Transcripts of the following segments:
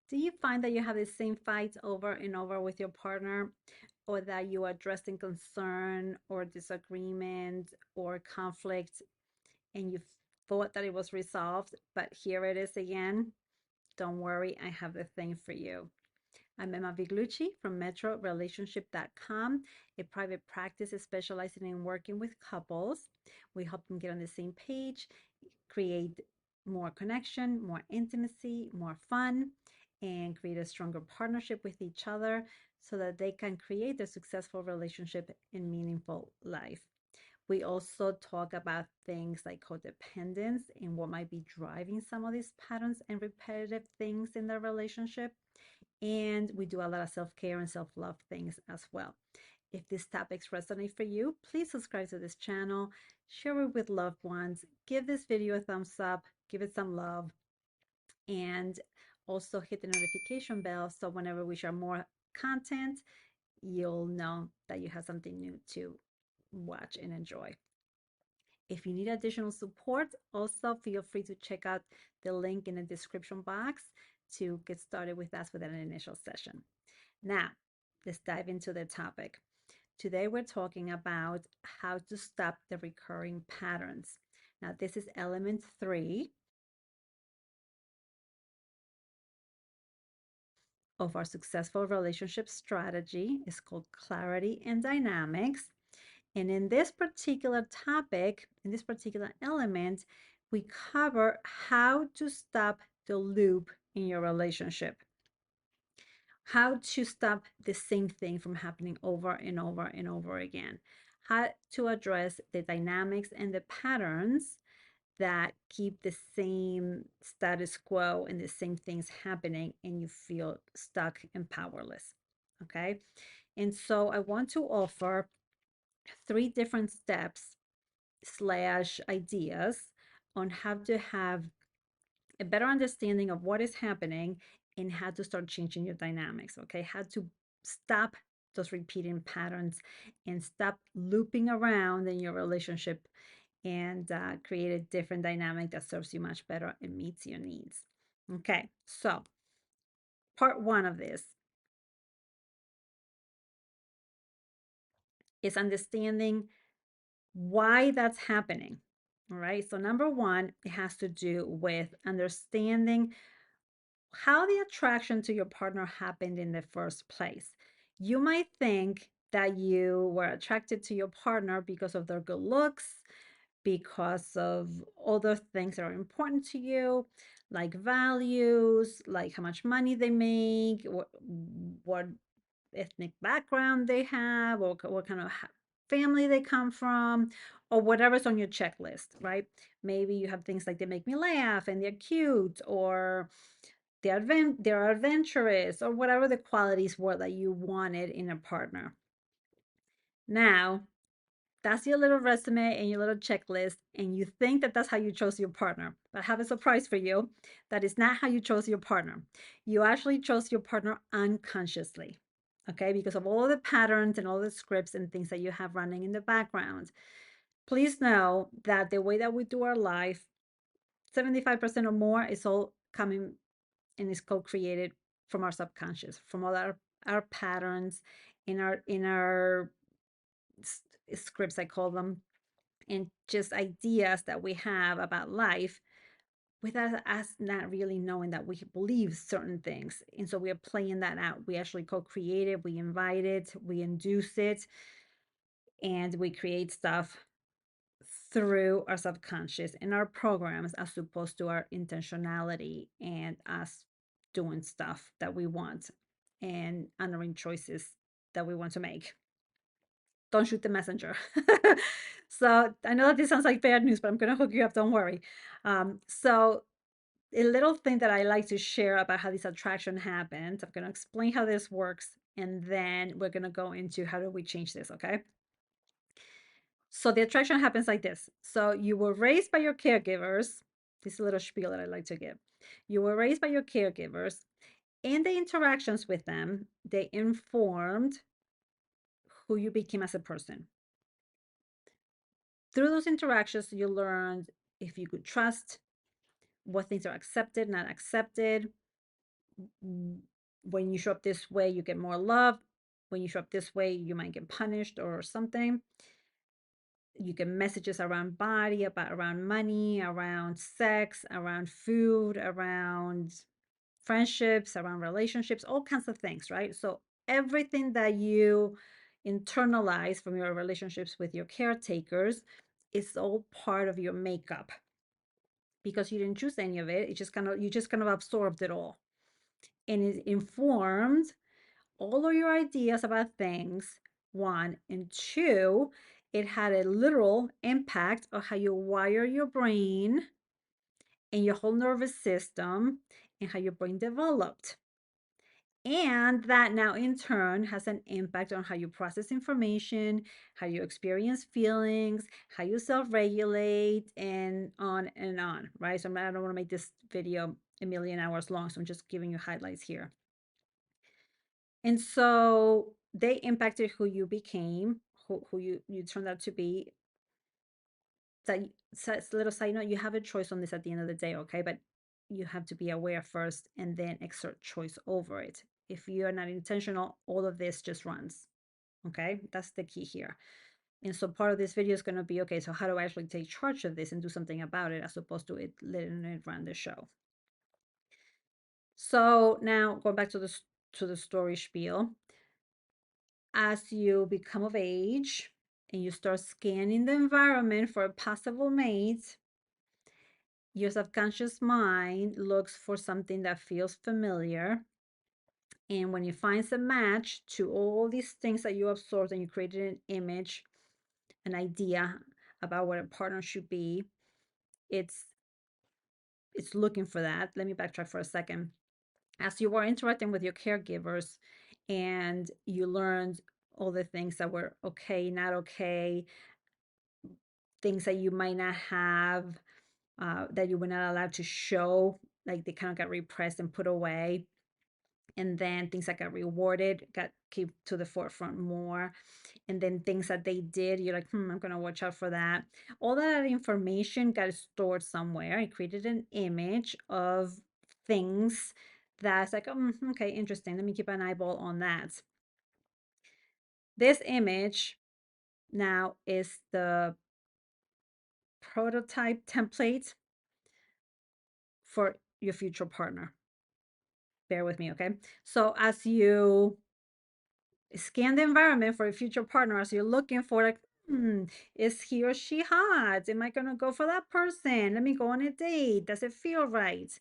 Do you find that you have the same fights over and over with your partner, or that you are addressing concern or disagreement or conflict and you thought that it was resolved, but here it is again? Don't worry, I have the thing for you. I'm Emma Viglucci from MetroRelationship.com, a private practice specializing in working with couples. We help them get on the same page, create more connection, more intimacy, more fun, and create a stronger partnership with each other so that they can create a successful relationship and meaningful life. We also talk about things like codependence and what might be driving some of these patterns and repetitive things in their relationship. And we do a lot of self care and self love things as well. If these topics resonate for you, please subscribe to this channel, share it with loved ones, give this video a thumbs up, give it some love, and also hit the notification bell so whenever we share more content, you'll know that you have something new to watch and enjoy. If you need additional support, also feel free to check out the link in the description box to get started with us with an initial session. Now, let's dive into the topic. Today, we're talking about how to stop the recurring patterns. Now, this is element 3 of our successful relationship strategy. It's called clarity and dynamics. And in this particular topic, in this particular element, we cover how to stop the loop in your relationship, how to stop the same thing from happening over and over and over again, how to address the dynamics and the patterns that keep the same status quo and the same things happening, and you feel stuck and powerless. Okay. And so I want to offer 3 different steps slash ideas on how to have a better understanding of what is happening and how to start changing your dynamics. Okay, how to stop those repeating patterns and stop looping around in your relationship and create a different dynamic that serves you much better and meets your needs. Okay, so part 1 of this is understanding why that's happening. All right. So, number 1, it has to do with understanding how the attraction to your partner happened in the first place. You might think that you were attracted to your partner because of their good looks, because of other things that are important to you, like values, like how much money they make, what ethnic background they have, or what kind of family they come from, or whatever's on your checklist, right? Maybe you have things like they make me laugh and they're cute, or they're adventurous, or whatever the qualities were that you wanted in a partner. Now, that's your little resume and your little checklist, and you think that that's how you chose your partner. But I have a surprise for you. That is not how you chose your partner. You actually chose your partner unconsciously, okay? Because of all of the patterns and all the scripts and things that you have running in the background. Please know that the way that we do our life, 75% or more is all coming and is co-created from our subconscious, from all our patterns in our scripts, I call them, and just ideas that we have about life without us not really knowing that we believe certain things. And so we are playing that out. We actually co-create it, we invite it, we induce it, and we create stuff through our subconscious and our programs as opposed to our intentionality and us doing stuff that we want and honoring choices that we want to make. Don't shoot the messenger. So I know that this sounds like bad news, but I'm going to hook you up. Don't worry. So a little thing that I like to share about how this attraction happens. I'm going to explain how this works, and then we're going to go into how do we change this. Okay. So the attraction happens like this. So you were raised by your caregivers. This is a little spiel that I like to give. You were raised by your caregivers, and the interactions with them, they informed who you became as a person. Through those interactions, you learned if you could trust, what things are accepted, not accepted, when you show up this way, you get more love. When you show up this way, you might get punished or something. You get messages around body, about around money, around sex, around food, around friendships, around relationships, all kinds of things, right? So everything that you internalize from your relationships with your caretakers is all part of your makeup because you didn't choose any of it. It just kind of you just kind of absorbed it all. And it informed all of your ideas about things, one, and two, it had a literal impact on how you wire your brain and your whole nervous system and how your brain developed. And that now in turn has an impact on how you process information, how you experience feelings, how you self-regulate, and on, right? So I don't want to make this video a million hours long, so I'm just giving you highlights here. And so they impacted who you became, who you turned out to be. That so little side note, you have a choice on this at the end of the day, okay? But you have to be aware first and then exert choice over it. If you are not intentional, all of this just runs. Okay, that's the key here. And so part of this video is going to be okay, so how do I actually take charge of this and do something about it as opposed to it letting it run the show? So now going back to the story spiel, as you become of age and you start scanning the environment for a possible mate, your subconscious mind looks for something that feels familiar. And when it finds a match to all these things that you absorbed and you created an image, an idea about what a partner should be, it's it's looking for that. Let me backtrack for a second. As you were interacting with your caregivers and you learned all the things that were okay, not okay, things that you might not have, that you were not allowed to show, like they kind of got repressed and put away. And then things that got rewarded got keep to the forefront more. And then things that they did, you're like, I'm gonna watch out for that. All that information got stored somewhere. I created an image of things that's like, okay, interesting. Let me keep an eyeball on that. This image now is the prototype template for your future partner. Bear with me, okay? So as you scan the environment for a future partner, as you're looking for like, is he or she hot? Am I gonna go for that person? Let me go on a date. Does it feel right?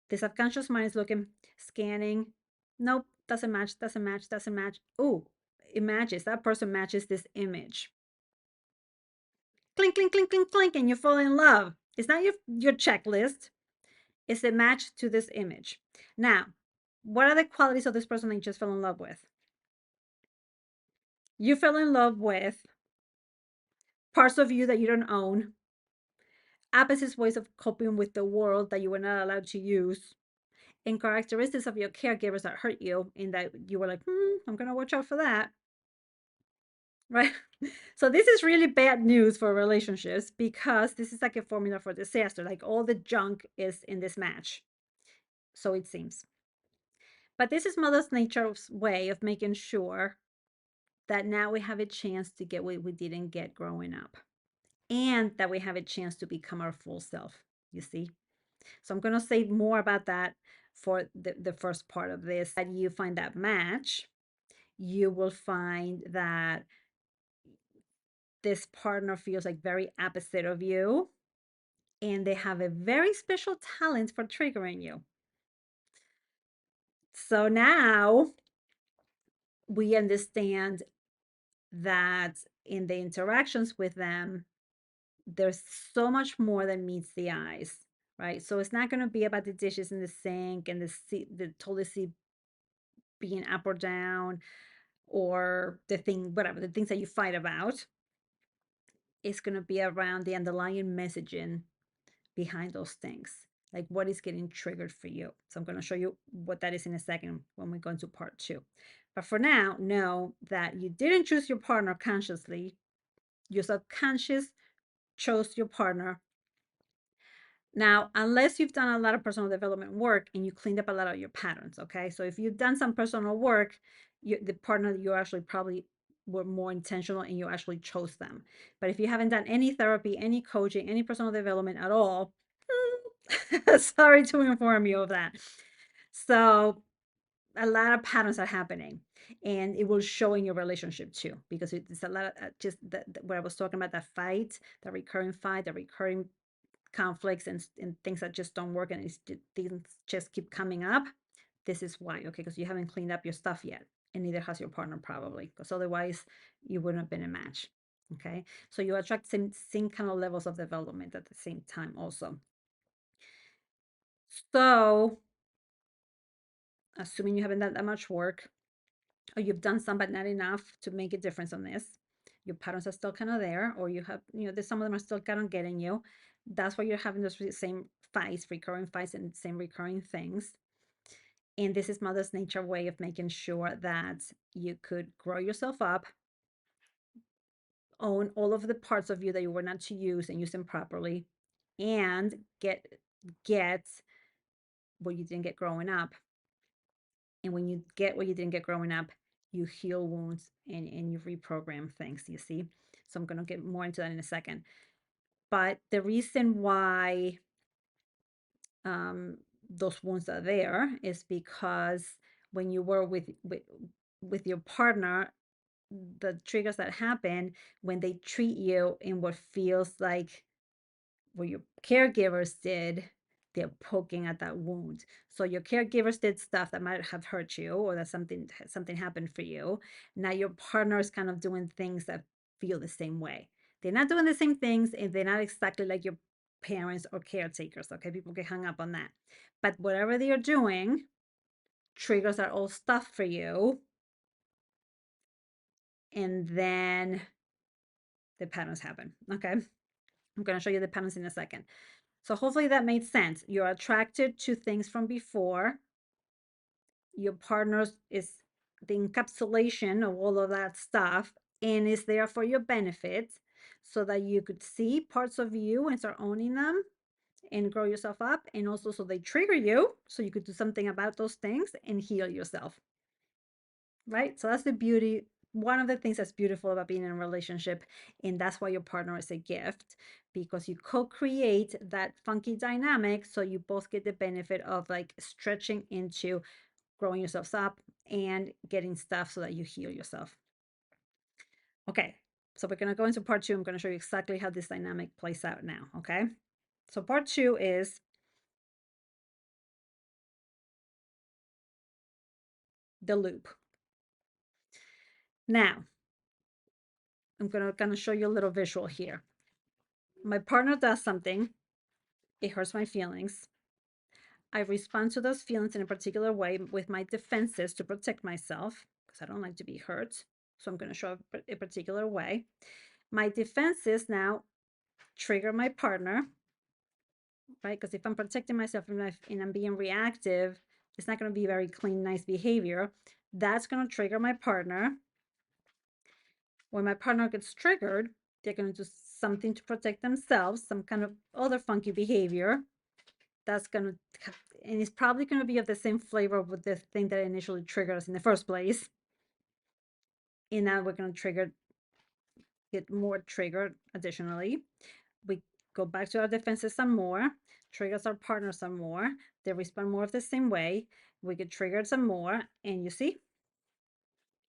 The subconscious mind is looking, scanning. Nope, doesn't match, doesn't match, doesn't match. Oh, it matches. That person matches this image. Clink, clink, clink, clink, clink, and you fall in love. It's not your checklist. It's a match to this image. Now, what are the qualities of this person that you just fell in love with? You fell in love with parts of you that you don't own, opposite ways of coping with the world that you were not allowed to use, and characteristics of your caregivers that hurt you, in that you were like, I'm going to watch out for that. Right? So this is really bad news for relationships because this is like a formula for disaster. Like all the junk is in this match. So it seems. But this is Mother Nature's way of making sure that now we have a chance to get what we didn't get growing up, and that we have a chance to become our full self. You see? So I'm going to say more about that for the first part of this. That you find that match, you will find that this partner feels like very opposite of you, and they have a very special talent for triggering you. So now we understand that in the interactions with them, there's so much more than meets the eyes, right? So it's not going to be about the dishes in the sink and the toilet seat being up or down, or the thing, whatever, the things that you fight about. It's going to be around the underlying messaging behind those things. Like what is getting triggered for you. So I'm going to show you what that is in a second when we go into part two. But for now, know that you didn't choose your partner consciously. Your subconscious chose your partner. Now, unless you've done a lot of personal development work and you cleaned up a lot of your patterns, okay? So if you've done some personal work, the partner you actually probably were more intentional and you actually chose them. But if you haven't done any therapy, any coaching, any personal development at all, sorry to inform you of that. So a lot of patterns are happening and it will show in your relationship too, because it's a lot of just what I was talking about, that fight, the recurring fight, the recurring conflicts and things that just don't work and things just keep coming up. This is why, okay, because you haven't cleaned up your stuff yet, and neither has your partner probably, because otherwise you wouldn't have been a match. Okay, so you attract same kind of levels of development at the same time also. So assuming you haven't done that much work, or you've done some but not enough to make a difference on this, your patterns are still kind of there, or you have, there's some of them are still kind of getting you. That's why you're having those same fights, recurring fights, and same recurring things. And this is Mother's Nature way of making sure that you could grow yourself up, own all of the parts of you that you were not to use and use them properly, and get what you didn't get growing up. And when you get what you didn't get growing up, you heal wounds and you reprogram things, you see? So I'm going to get more into that in a second. But the reason why um, those wounds are there is because when you were with your partner, the triggers that happen when they treat you in what feels like what your caregivers did, they're poking at that wound. So your caregivers did stuff that might have hurt you, or that something happened for you. Now your partner is kind of doing things that feel the same way. They're not doing the same things, and they're not exactly like your parents or caretakers. Okay, people get hung up on that. But whatever they are doing, triggers are all stuff for you, and then the patterns happen. Okay, I'm going to show you the patterns in a second. So hopefully that made sense. You're attracted to things from before. Your partner is the encapsulation of all of that stuff and is there for your benefit so that you could see parts of you and start owning them and grow yourself up. And also so they trigger you so you could do something about those things and heal yourself. Right? So that's the beauty. One of the things that's beautiful about being in a relationship, and that's why your partner is a gift, because you co-create that funky dynamic so you both get the benefit of like stretching into growing yourselves up and getting stuff so that you heal yourself. Okay, so we're going to go into part two. I'm going to show you exactly how this dynamic plays out now. Okay, so part two is the loop. Now, I'm going to kind of show you a little visual here. My partner does something, it hurts my feelings. I respond to those feelings in a particular way with my defenses to protect myself because I don't like to be hurt. So I'm going to show up a particular way. My defenses now trigger my partner, right? Because if I'm protecting myself and I'm being reactive, it's not going to be very clean, nice behavior. That's going to trigger my partner. When my partner gets triggered, they're going to do something to protect themselves, some kind of other funky behavior. That's going to, and it's probably going to be of the same flavor with the thing that initially triggered us in the first place. And now we're going to get more triggered additionally. We go back to our defenses some more, triggers our partner some more. They respond more of the same way. We get triggered some more, and you see,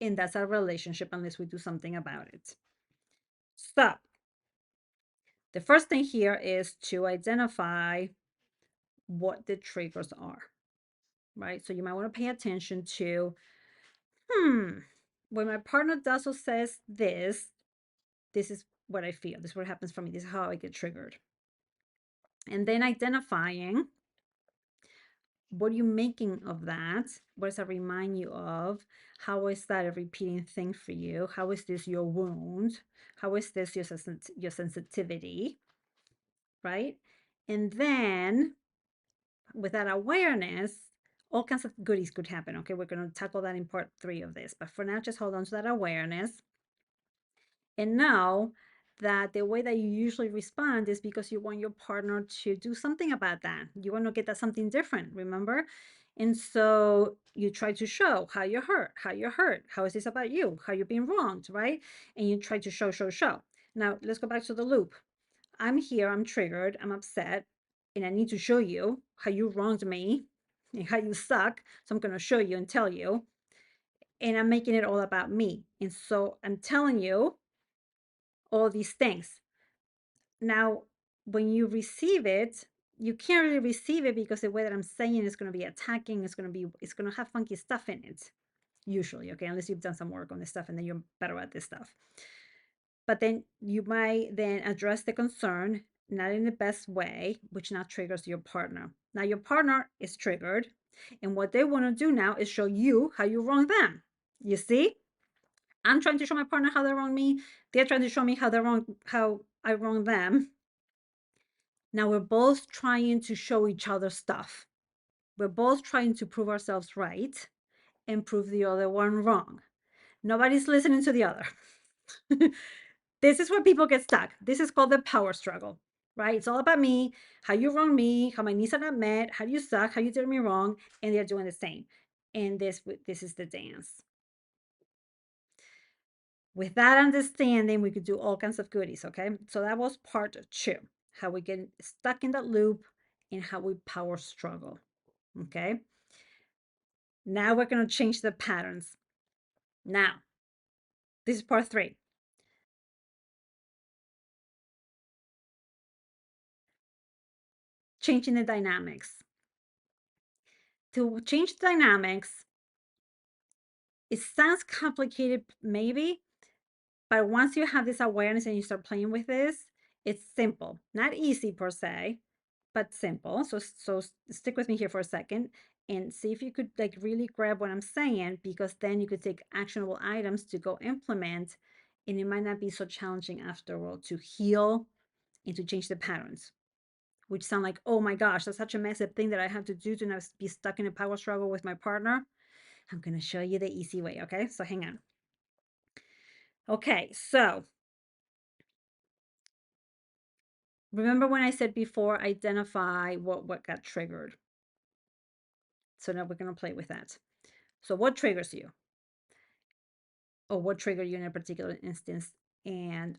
and that's our relationship unless we do something about it. So the first thing here is to identify what the triggers are, right? So you might want to pay attention to, when my partner does or says this is what I feel. This is what happens for me. This is how I get triggered. And then identifying, what are you making of that? What does that remind you of? How is that a repeating thing for you? How is this your wound? How is this your sensitivity? Right? And then with that awareness, all kinds of goodies could happen. Okay, we're going to tackle that in part three of this. But for now, just hold on to that awareness. And now that the way that you usually respond is because you want your partner to do something about that. You want to get that something different, remember? And so you try to show how you're hurt, how is this about you, how you're being wronged, right? And you try to show. Now, let's go back to the loop. I'm here, I'm triggered, I'm upset, and I need to show you how you wronged me and how you suck. So I'm going to show you and tell you. And I'm making it all about me. And so I'm telling you all these things. Now, when you receive it, you can't really receive it because the way that I'm saying is going to be attacking, it's going to have funky stuff in it, usually, okay, unless you've done some work on this stuff and then you're better at this stuff. But then you might then address the concern, not in the best way, which now triggers your partner. Now your partner is triggered, and what they want to do now is show you how you wrong them. You see? I'm trying to show my partner how they wrong me. They're trying to show me how I wrong them. Now we're both trying to show each other stuff. We're both trying to prove ourselves right and prove the other one wrong. Nobody's listening to the other. This is where people get stuck. This is called the power struggle, right? It's all about me, how you wrong me, how my needs are not met, how you suck, how you did me wrong, and they're doing the same. And this is the dance. With that understanding, we could do all kinds of goodies, okay? So that was part two, how we get stuck in that loop and how we power struggle, okay? Now we're going to change the patterns. Now, this is part three. Changing the dynamics. To change the dynamics, it sounds complicated, maybe, but once you have this awareness and you start playing with this, it's simple. Not easy per se, but simple. So stick with me here for a second and see if you could like really grab what I'm saying, because then you could take actionable items to go implement, and it might not be so challenging after all to heal and to change the patterns, which sound like, oh my gosh, that's such a massive thing that I have to do to not be stuck in a power struggle with my partner. I'm going to show you the easy way. Okay, so hang on. Okay, so remember when I said before, identify what got triggered. So now we're going to play with that. So what triggers you? Or what triggered you in a particular instance, and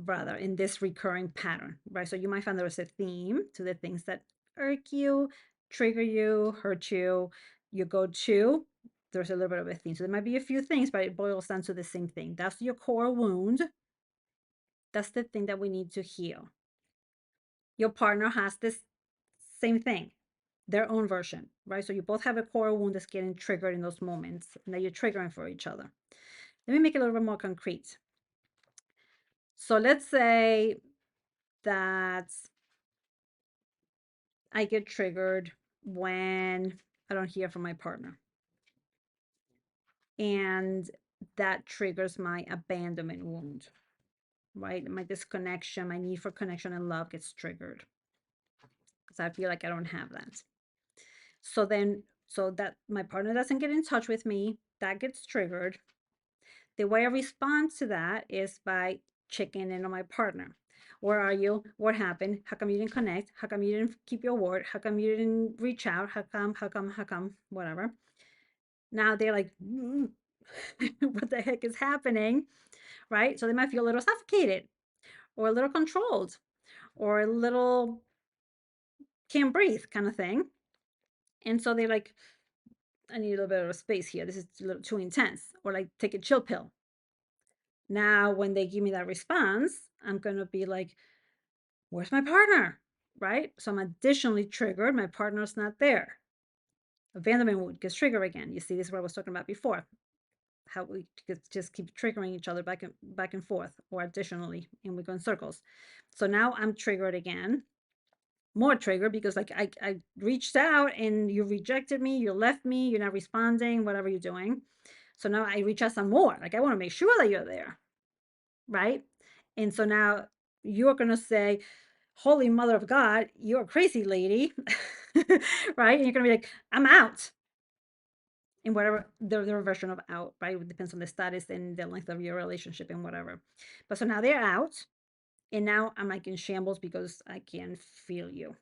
rather in this recurring pattern, right? So you might find there's a theme to the things that irk you, trigger you, hurt you. You go to, there's a little bit of a theme. So there might be a few things, but it boils down to the same thing. That's your core wound. That's the thing that we need to heal. Your partner has this same thing, their own version, right? So you both have a core wound that's getting triggered in those moments and that you're triggering for each other. Let me make it a little bit more concrete. So let's say that I get triggered when I don't hear from my partner. And that triggers my abandonment wound, right? My disconnection, my need for connection and love gets triggered because I feel like I don't have that. So that my partner doesn't get in touch with me, that gets triggered. The way I respond to that is by checking in on my partner. Where are you? What happened? How come you didn't connect? How come you didn't keep your word? How come you didn't reach out? How come, whatever. Now they're like, what the heck is happening? Right? So they might feel a little suffocated or a little controlled or a little can't breathe kind of thing. And so they're like, I need a little bit of space here. This is a little too intense. Or like, take a chill pill. Now, when they give me that response, I'm going to be like, where's my partner? Right? So I'm additionally triggered. My partner's not there. Abandonment would get triggered again. You see, this is what I was talking about before. How we just keep triggering each other back and forth, or additionally, and we go in circles. So now I'm triggered again, more triggered because like I reached out and you rejected me, you left me, you're not responding, whatever you're doing. So now I reach out some more. Like I want to make sure that you're there, right? And so now you're going to say, holy mother of God, you're a crazy lady, right? And you're going to be like, I'm out. in whatever their version of out, right? It depends on the status and the length of your relationship and whatever. But so now they're out, and now I'm like in shambles because I can't feel you.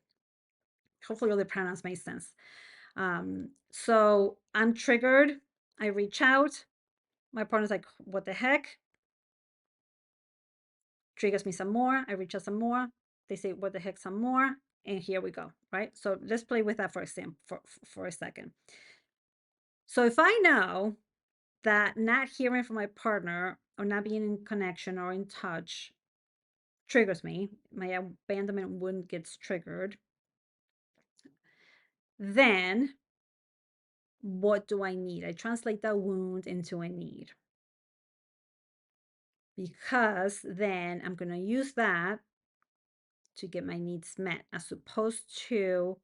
Hopefully all the pronouns make sense. So I'm triggered. I reach out. My partner's like, what the heck? Triggers me some more. I reach out some more. They say, what the heck, some more. And here we go, right? So let's play with that for example, for a second. So if I know that not hearing from my partner or not being in connection or in touch triggers me, my abandonment wound gets triggered, then what do I need? I translate that wound into a need, because then I'm going to use that to get my needs met, as opposed to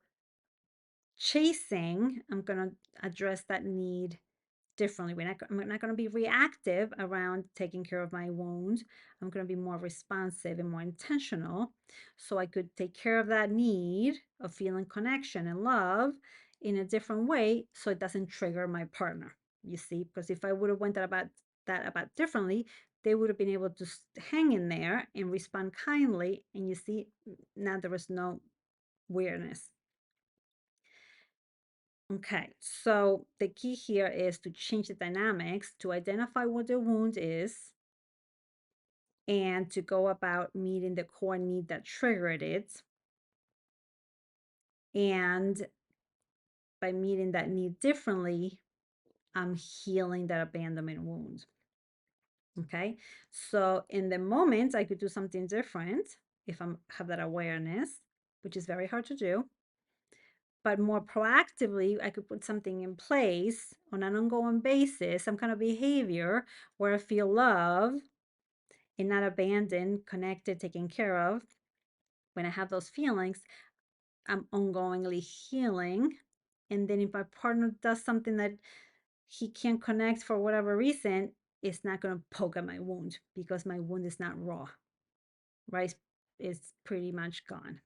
chasing. I'm going to address that need differently. I'm not going to be reactive around taking care of my wound. I'm going to be more responsive and more intentional, so I could take care of that need of feeling connection and love in a different way, so it doesn't trigger my partner. You see, because if I would have went about differently, they would have been able to hang in there and respond kindly. And you see, now there was no weirdness. Okay, so the key here is to change the dynamics, to identify what the wound is, and to go about meeting the core need that triggered it. And by meeting that need differently, I'm healing that abandonment wound. Okay, so in the moment, I could do something different if I have that awareness, which is very hard to do. But more proactively, I could put something in place on an ongoing basis, some kind of behavior where I feel love and not abandoned, connected, taken care of. When I have those feelings, I'm ongoingly healing. And then if my partner does something that he can't connect for whatever reason, it's not going to poke at my wound, because my wound is not raw, right? It's pretty much gone.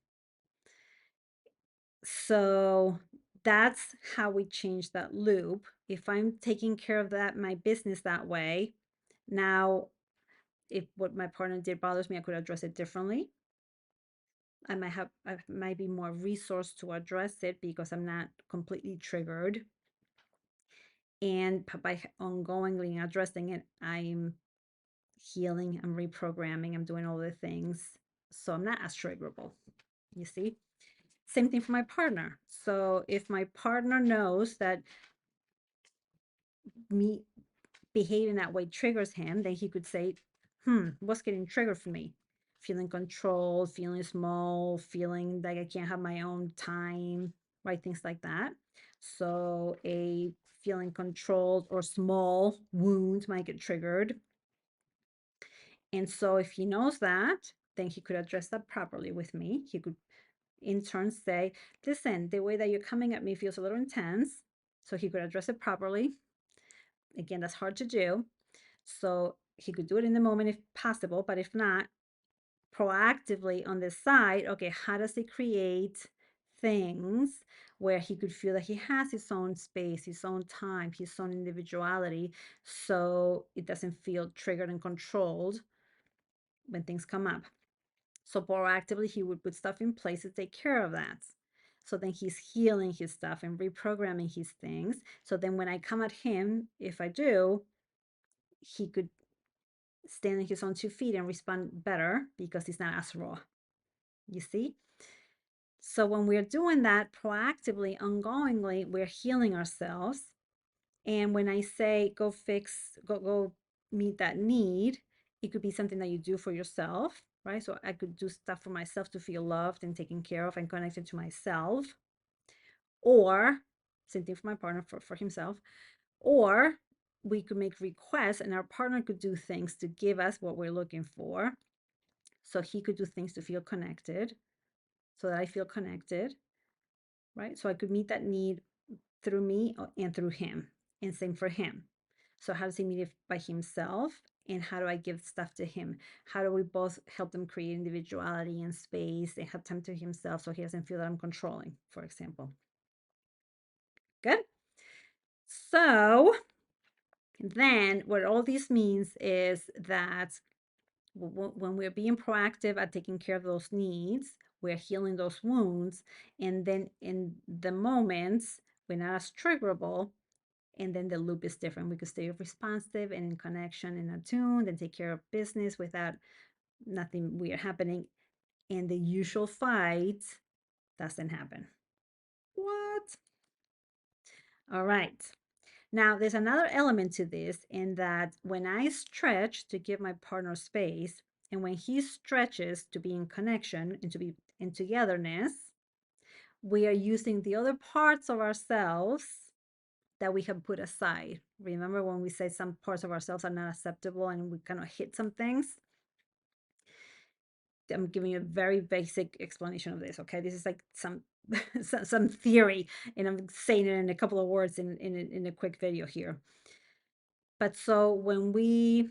So that's how we change that loop. If I'm taking care of that, my business that way, now if what my partner did bothers me, I could address it differently. I might be more resourced to address it because I'm not completely triggered. And by ongoingly addressing it, I'm healing, I'm reprogramming, I'm doing all the things. So I'm not as triggerable. You see? Same thing for my partner. So if my partner knows that me behaving that way triggers him, then he could say, what's getting triggered for me? Feeling controlled, feeling small, feeling like I can't have my own time, right? Things like that. So a feeling controlled or small wound might get triggered. And so if he knows that, then he could address that properly with me. He could in turn say, listen, the way that you're coming at me feels a little intense. So he could address it properly. Again, that's hard to do. So he could do it in the moment if possible, but if not, proactively on the side, okay, how does he create things where he could feel that he has his own space, his own time, his own individuality, so it doesn't feel triggered and controlled when things come up. So proactively, he would put stuff in place to take care of that. So then he's healing his stuff and reprogramming his things. So then when I come at him, if I do, he could stand on his own 2 feet and respond better because he's not as raw. You see? So when we're doing that proactively, ongoingly, we're healing ourselves. And when I say go fix, go meet that need, it could be something that you do for yourself, right? So I could do stuff for myself to feel loved and taken care of and connected to myself. Or same thing for my partner, for himself. Or we could make requests and our partner could do things to give us what we're looking for. So he could do things to feel connected, so that I feel connected, right? So I could meet that need through me and through him, and same for him. So how does he meet it by himself? And how do I give stuff to him? How do we both help them create individuality and space and have time to himself so he doesn't feel that I'm controlling, for example? Good. So then what all this means is that when we're being proactive at taking care of those needs, we're healing those wounds. And then in the moments, we're not as triggerable. And then the loop is different. We could stay responsive and in connection and attuned and take care of business without nothing weird happening. And the usual fight doesn't happen. What? All right. Now, there's another element to this in that when I stretch to give my partner space, and when he stretches to be in connection and to be in togetherness, we are using the other parts of ourselves that we have put aside. Remember when we say some parts of ourselves are not acceptable and we kind of hit some things? I'm giving you a very basic explanation of this, okay? This is like some some theory, and I'm saying it in a couple of words in a quick video here. But so when we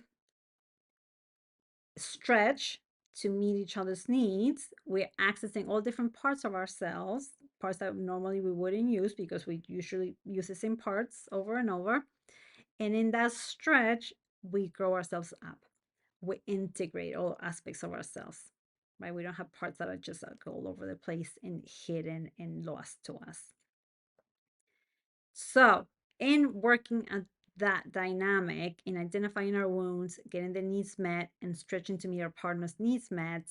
stretch to meet each other's needs, we're accessing all different parts of ourselves, parts that normally we wouldn't use because we usually use the same parts over and over. And in that stretch, we grow ourselves up. We integrate all aspects of ourselves, right? We don't have parts that are just like all over the place and hidden and lost to us. So, in working at that dynamic, in identifying our wounds, getting the needs met, and stretching to meet our partner's needs met,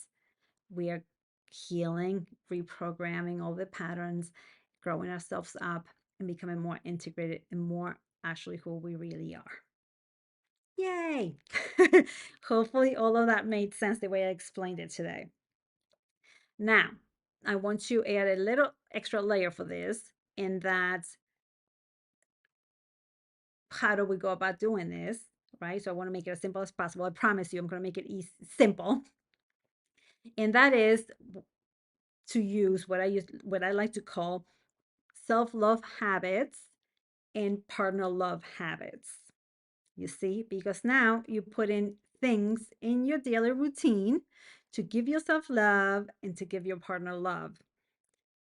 we are healing, reprogramming all the patterns, growing ourselves up, and becoming more integrated and more actually who we really are. Yay! Hopefully, all of that made sense the way I explained it today. Now, I want to add a little extra layer for this, in that how do we go about doing this, right? So I want to make it as simple as possible. I promise you, I'm going to make it simple. And that is to use what I like to call self-love habits and partner love habits. You see, because now you put in things in your daily routine to give yourself love and to give your partner love.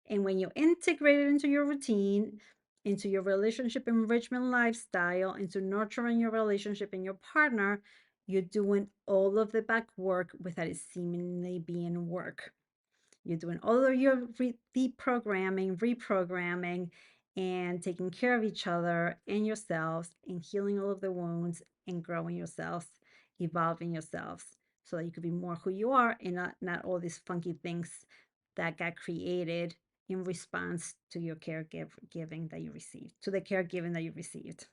And when you integrate it into your routine, into your relationship enrichment lifestyle, into nurturing your relationship and your partner, you're doing all of the back work without it seemingly being work. You're doing all of your deprogramming, reprogramming, and taking care of each other and yourselves and healing all of the wounds and growing yourselves, evolving yourselves so that you could be more who you are and not all these funky things that got created in response to your caregiving that you received, to the caregiving that you received.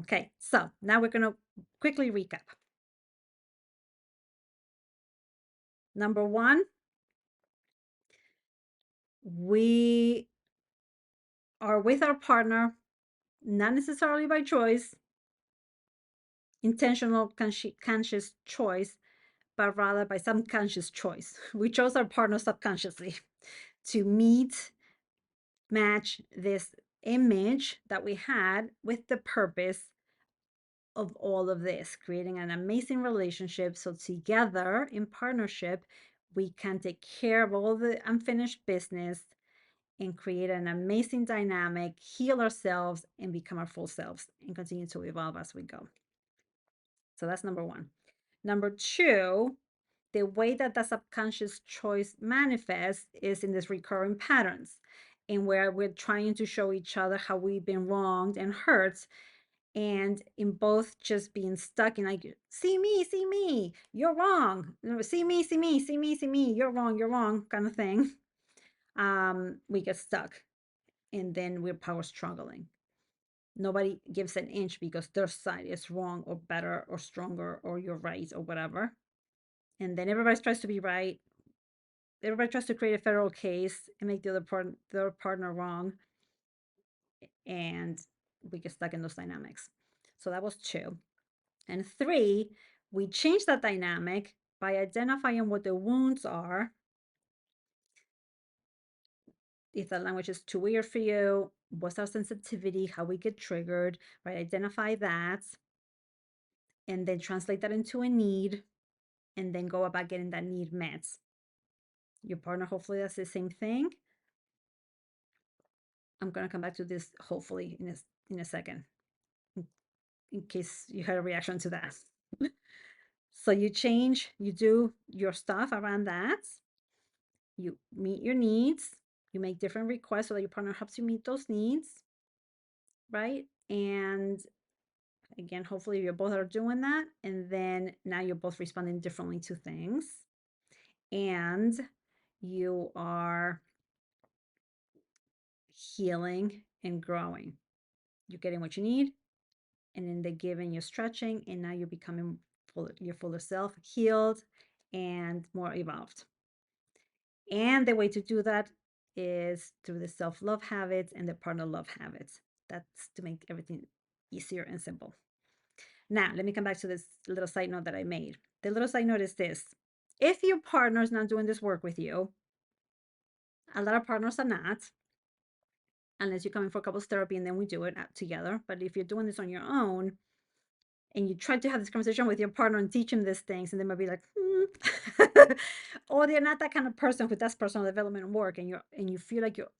Okay, so now we're going to quickly recap. Number one, we are with our partner, not necessarily by choice, intentional, conscious choice, but rather by subconscious choice. We chose our partner subconsciously to match this image that we had with the purpose of all of this, creating an amazing relationship. So, together in partnership, we can take care of all the unfinished business and create an amazing dynamic, heal ourselves, and become our full selves and continue to evolve as we go. So that's number one. Number two, the way that the subconscious choice manifests is in these recurring patterns, in where we're trying to show each other how we've been wronged and hurt, and in both just being stuck in like, see me, you're wrong. See me, see me, see me, see me, you're wrong, kind of thing. We get stuck, and then we're power struggling. Nobody gives an inch because their side is wrong or better or stronger or you're right or whatever. And then everybody tries to be right. Everybody tries to create a federal case and make the other partner wrong. And we get stuck in those dynamics. So that was two. And three, we change that dynamic by identifying what the wounds are. If the language is too weird for you, what's our sensitivity, how we get triggered, right? Identify that and then translate that into a need and then go about getting that need met. Your partner hopefully does the same thing. I'm going to come back to this hopefully in a second, in, in case you had a reaction to that. So you change, you do your stuff around that. You meet your needs. You make different requests so that your partner helps you meet those needs, right? And again, hopefully you both are doing that. And then now you're both responding differently to things. And you are healing and growing. You're getting what you need, and in the giving, you're stretching, and now you're becoming your fuller self, healed and more evolved. And the way to do that is through the self-love habits and the partner love habits. That's to make everything easier and simple. Now, let me come back to this little side note that I made. The little side note is this. If your partner is not doing this work with you, a lot of partners are not, unless you're coming for couples therapy and then we do it together. But if you're doing this on your own and you try to have this conversation with your partner and teach them these things, and they might be like, or they're not that kind of person who does personal development work, and you feel like you're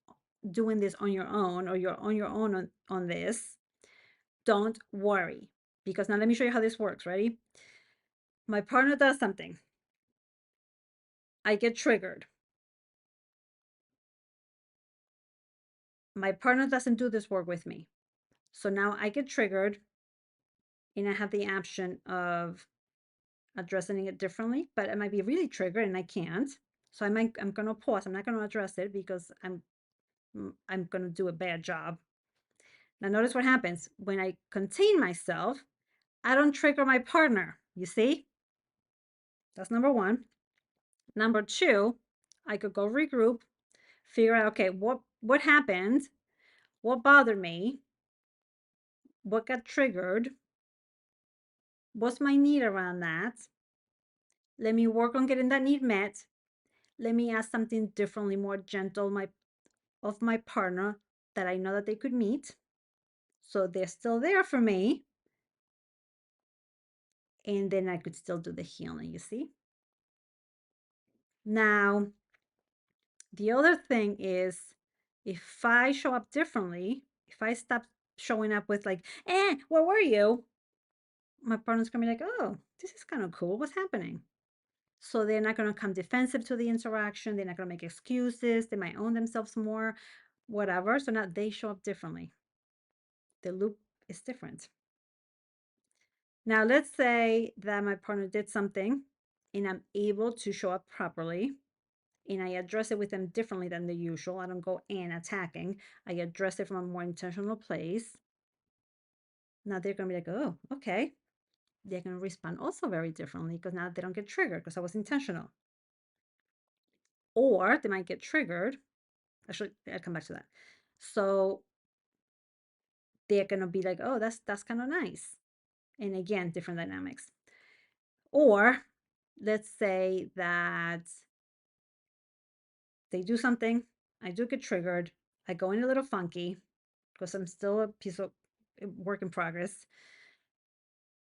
doing this on your own, or you're on your own on this, don't worry. Because now let me show you how this works. Ready? My partner does something. I get triggered. My partner doesn't do this work with me. So now I get triggered and I have the option of addressing it differently, but I might be really triggered and I can't. So I'm going to pause. I'm not going to address it because I'm going to do a bad job. Now notice what happens when I contain myself. I don't trigger my partner. You see? That's number one. Number two, I could go regroup, figure out, okay, what happened? What bothered me? What got triggered? What's my need around that? Let me work on getting that need met. Let me ask something differently, more gentle of my partner that I know that they could meet. So they're still there for me. And then I could still do the healing, you see? Now, the other thing is if I show up differently, if I stop showing up with like, where were you? My partner's gonna be like, oh, this is kind of cool. What's happening? So they're not gonna come defensive to the interaction. They're not gonna make excuses. They might own themselves more, whatever. So now they show up differently. The loop is different. Now, let's say that my partner did something and I'm able to show up properly and I address it with them differently than the usual. I don't go in attacking. I address it from a more intentional place. Now they're going to be like, oh, okay. They're going to respond also very differently because now they don't get triggered because I was intentional. Or they might get triggered. Actually, I'll come back to that. So they're going to be like, oh, that's kind of nice. And again, different dynamics. Or let's say that they do something, I do get triggered, I go in a little funky because I'm still a piece of work in progress.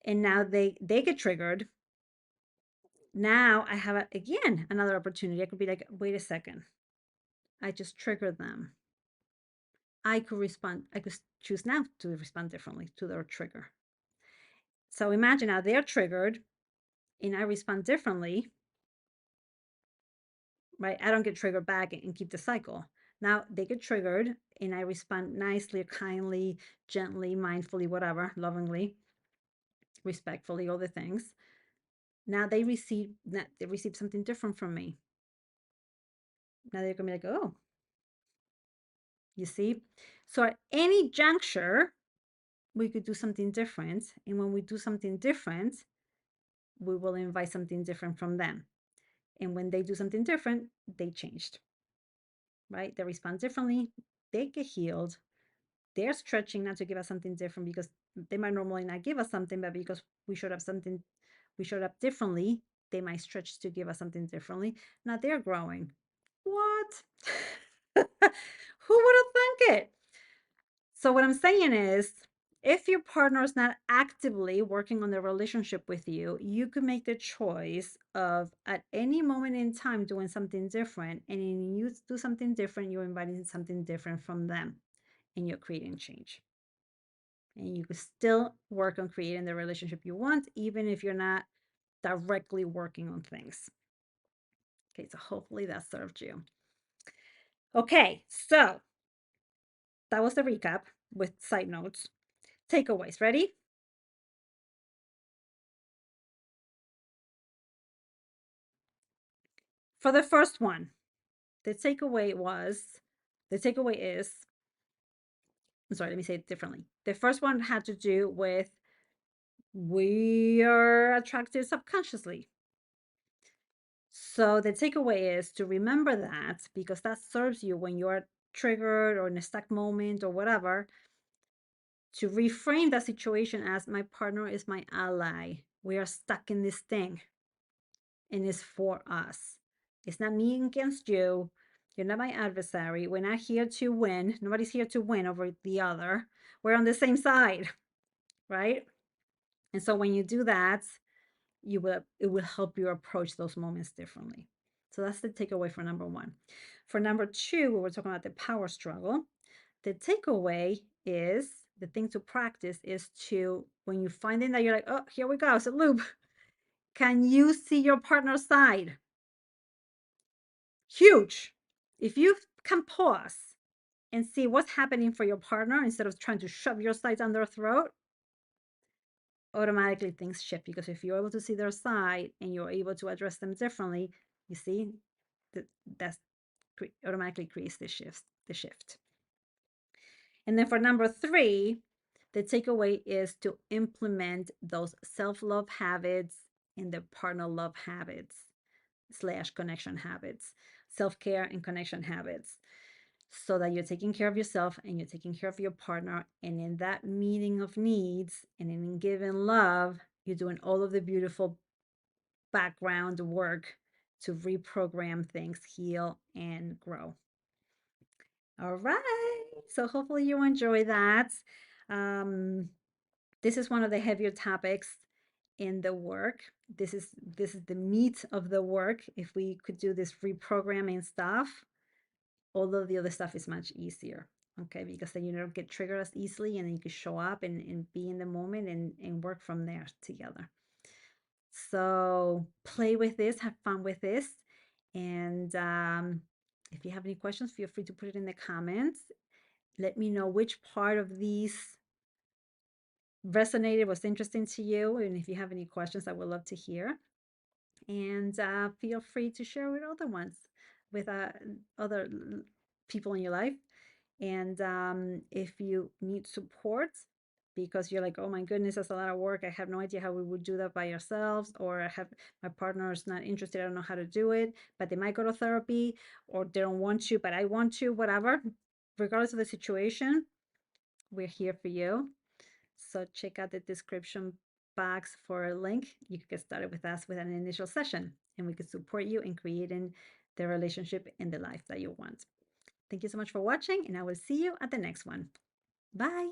And now they get triggered. Now I have again another opportunity. I could be like, wait a second, I just triggered them. I could respond. I could choose now to respond differently to their trigger. So imagine now they're triggered, and I respond differently. Right? I don't get triggered back and keep the cycle. Now they get triggered and I respond nicely, kindly, gently, mindfully, whatever, lovingly, respectfully, all the things. Now they receive something different from me. Now they're gonna be like, oh, you see? So at any juncture, we could do something different. And when we do something different, we will invite something different from them. And when they do something different, they changed. Right? They respond differently, they get healed, they're stretching not to give us something different because they might normally not give us something, but because we showed up differently, they might stretch to give us something differently. Now they're growing. What? Who would have thunk it? So what I'm saying is, if your partner is not actively working on their relationship with you, you could make the choice of at any moment in time doing something different. And when you do something different, you're inviting something different from them. and you're creating change. And you can still work on creating the relationship you want, even if you're not directly working on things. Okay, so hopefully that served you. Okay, so that was the recap with side notes. Takeaways, ready? For the first one, the takeaway was, the takeaway is, I'm sorry, let me say it differently. The first one had to do with we are attracted subconsciously. So the takeaway is to remember that because that serves you when you're triggered or in a stuck moment or whatever, to reframe that situation as my partner is my ally. We are stuck in this thing and it's for us. It's not me against you. You're not my adversary. We're not here to win. Nobody's here to win over the other. We're on the same side, right? And so when you do that, it will help you approach those moments differently. So that's the takeaway for number one. For number two, we were talking about the power struggle. The takeaway is the thing to practice is to, when you find that you're like, oh, here we go, it's a loop. Can you see your partner's side? Huge. If you can pause and see what's happening for your partner instead of trying to shove your side down their throat, automatically things shift, because if you're able to see their side and you're able to address them differently, you see that that's automatically creates the shift. And then for number three, the takeaway is to implement those self-love habits and the partner love habits slash connection habits, self-care and connection habits, so that you're taking care of yourself and you're taking care of your partner. And in that meeting of needs and in giving love, you're doing all of the beautiful background work to reprogram things, heal, and grow. All right. So hopefully you enjoy that. Um, this is one of the heavier topics in the work. This is the meat of the work. If we could do this reprogramming stuff, all of the other stuff is much easier. Okay, because then you don't get triggered as easily and then you can show up and be in the moment and work from there together. So play with this, have fun with this. And if you have any questions, feel free to put it in the comments. Let me know which part of these resonated, was interesting to you. And if you have any questions, I would love to hear. And feel free to share with other ones, with other people in your life. And if you need support because you're like, oh my goodness, that's a lot of work. I have no idea how we would do that by ourselves, or I have my partner is not interested. I don't know how to do it, but they might go to therapy, or they don't want to, but I want to, whatever. Regardless of the situation, we're here for you. So check out the description box for a link. You can get started with us with an initial session, and we can support you in creating the relationship and the life that you want. Thank you so much for watching, and I will see you at the next one. Bye.